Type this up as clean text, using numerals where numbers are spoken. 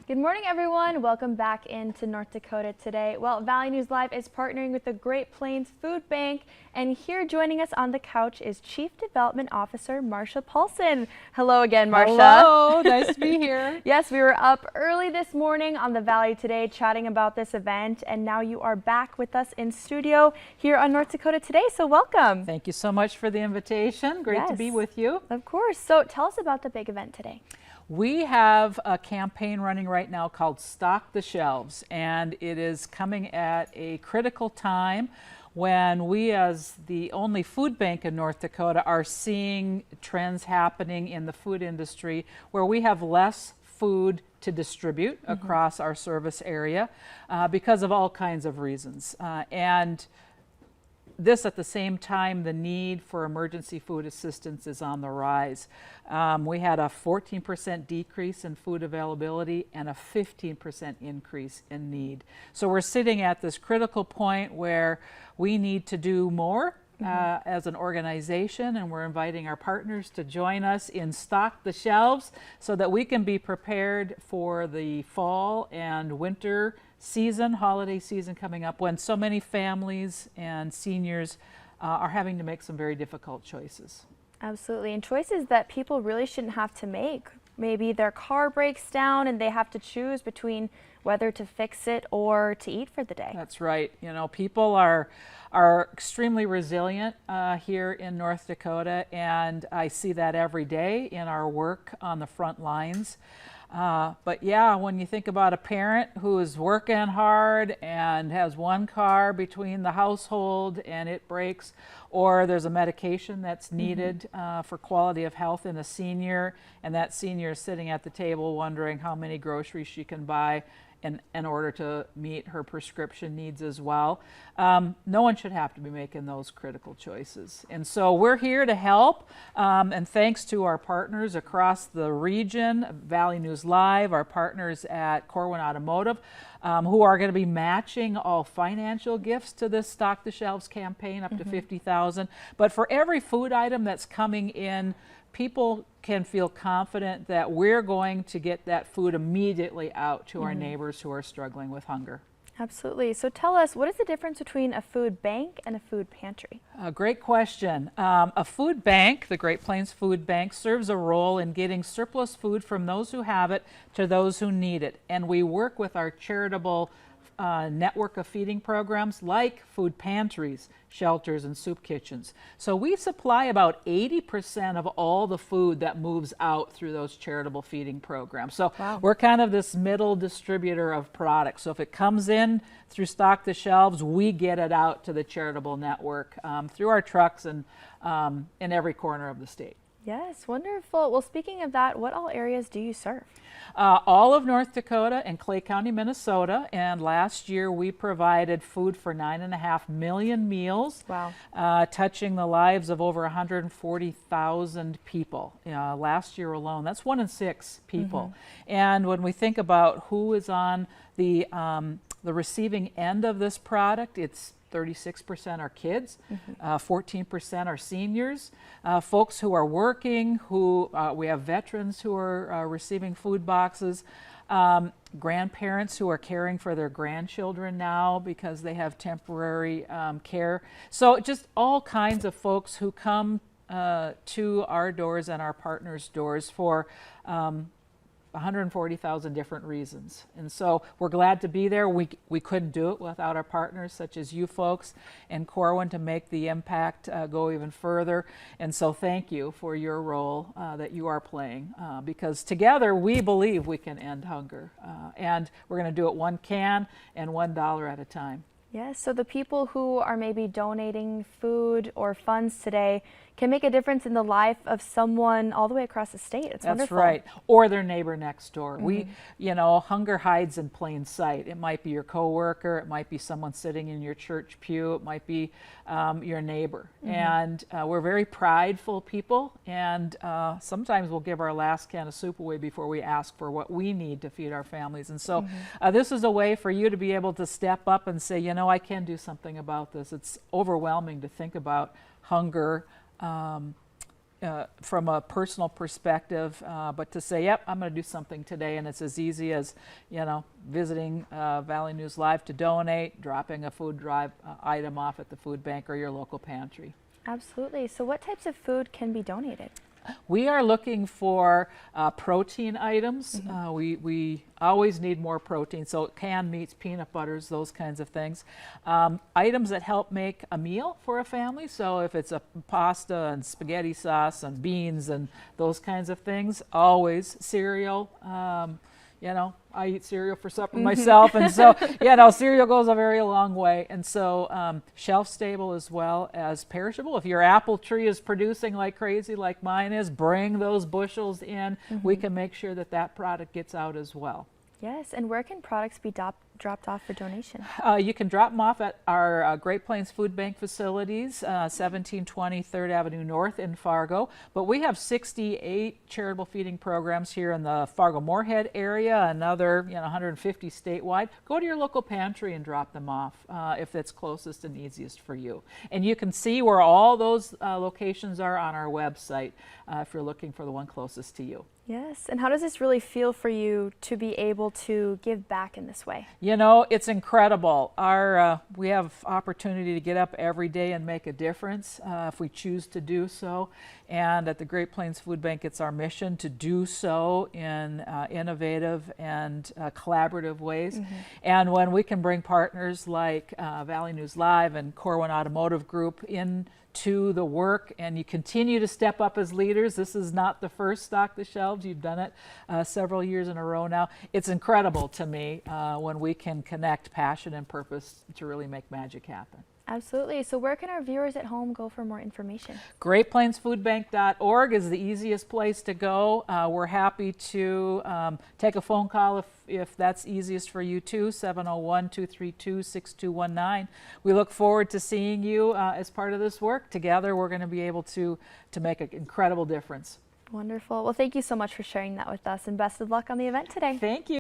Good morning, everyone. Welcome back into North Dakota today. Well, Valley News Live is partnering with the Great Plains Food Bank, and here joining us on the couch is Chief Development Officer Marsha Paulson. Hello again, Marsha. Hello, nice to be here. Yes, we were up early this morning on the Valley today chatting about this event, and now you are back with us in studio here on North Dakota Today, so welcome. Thank you so much for the invitation. Great to be with you. Of course. So tell us about the big event today. We have a campaign running right now called Stock the Shelves, and it is coming at a critical time when we, as the only food bank in North Dakota, are seeing trends happening in the food industry where we have less food to distribute across our service area because of all kinds of reasons. And this, at the same time, the need for emergency food assistance is on the rise. We had a 14% decrease in food availability and a 15% increase in need. So we're sitting at this critical point where we need to do more as an organization, and we're inviting our partners to join us in Stock the Shelves so that we can be prepared for the fall and winter season, holiday season coming up, when so many families and seniors are having to make some very difficult choices. Absolutely, and choices that people really shouldn't have to make. Maybe their car breaks down and they have to choose between whether to fix it or to eat for the day. That's right. You know, people are extremely resilient here in North Dakota, and I see that every day in our work on the front lines. But yeah, when you think about a parent who is working hard and has one car between the household and it breaks, or there's a medication that's needed for quality of health in a senior, and that senior is sitting at the table wondering how many groceries she can buy in order to meet her prescription needs as well. No one should have to be making those critical choices. And so we're here to help, and thanks to our partners across the region, Valley News Live, our partners at Corwin Automotive, who are going to be matching all financial gifts to this Stock the Shelves campaign up to $50,000. But for every food item that's coming in, people can feel confident that we're going to get that food immediately out to our neighbors who are struggling with hunger. Absolutely. So tell us, what is the difference between a food bank and a food pantry? A great question. A food bank, the Great Plains Food Bank, serves a role in getting surplus food from those who have it to those who need it. And we work with our charitable network of feeding programs like food pantries, shelters, and soup kitchens. So we supply about 80% of all the food that moves out through those charitable feeding programs. So we're kind of this middle distributor of products. So if it comes in through Stock the Shelves, we get it out to the charitable network through our trucks and in every corner of the state. Yes, wonderful. Well, speaking of that, what all areas do you serve? All of North Dakota and Clay County, Minnesota, and last year we provided food for 9.5 million meals, touching the lives of over 140,000 people last year alone. That's 1 in 6 people. And when we think about who is on the receiving end of this product, it's 36% are kids, 14% are seniors, folks who are working, we have veterans who are receiving food boxes, grandparents who are caring for their grandchildren now because they have temporary care. So just all kinds of folks who come to our doors and our partners' doors for 140,000 different reasons. And so we're glad to be there. We couldn't do it without our partners such as you folks and Corwin to make the impact go even further. And so thank you for your role that you are playing because together we believe we can end hunger. And we're going to do it one can and $1 at a time. Yes, so the people who are maybe donating food or funds today can make a difference in the life of someone all the way across the state. It's wonderful. That's right. Or their neighbor next door. Hunger hides in plain sight. It might be your coworker, it might be someone sitting in your church pew, it might be your neighbor. And we're very prideful people, and sometimes we'll give our last can of soup away before we ask for what we need to feed our families. And so this is a way for you to be able to step up and say, you know, I can do something about this. It's overwhelming to think about hunger from a personal perspective, but to say, yep, I'm going to do something today, and it's as easy as, visiting Valley News Live to donate, dropping a food drive item off at the food bank or your local pantry. Absolutely. So what types of food can be donated? We are looking for protein items. We always need more protein, so canned meats, peanut butters, those kinds of things. Items that help make a meal for a family, so if it's a pasta and spaghetti sauce and beans and those kinds of things, always cereal. I eat cereal for supper myself, and so, cereal goes a very long way. And so shelf stable as well as perishable. If your apple tree is producing like crazy, like mine is, bring those bushels in. We can make sure that that product gets out as well. Yes, and where can products be dropped off for donation? You can drop them off at our Great Plains Food Bank facilities, 1720 3rd Avenue North in Fargo. But we have 68 charitable feeding programs here in the Fargo-Moorhead area, another 150 statewide. Go to your local pantry and drop them off if that's closest and easiest for you. And you can see where all those locations are on our website if you're looking for the one closest to you. Yes, and how does this really feel for you to be able to give back in this way? It's incredible. We have opportunity to get up every day and make a difference if we choose to do so. And at the Great Plains Food Bank, it's our mission to do so in innovative and collaborative ways. And when we can bring partners like Valley News Live and Corwin Automotive Group into the work, and you continue to step up as leaders. This is not the first stock the shelves. You've done it several years in a row now. It's incredible to me when we can connect passion and purpose to really make magic happen. Absolutely. So where can our viewers at home go for more information? GreatPlainsFoodBank.org is the easiest place to go. We're happy to take a phone call if that's easiest for you too, 701-232-6219. We look forward to seeing you as part of this work. Together we're going to be able to make an incredible difference. Wonderful. Well, thank you so much for sharing that with us, and best of luck on the event today. Thank you.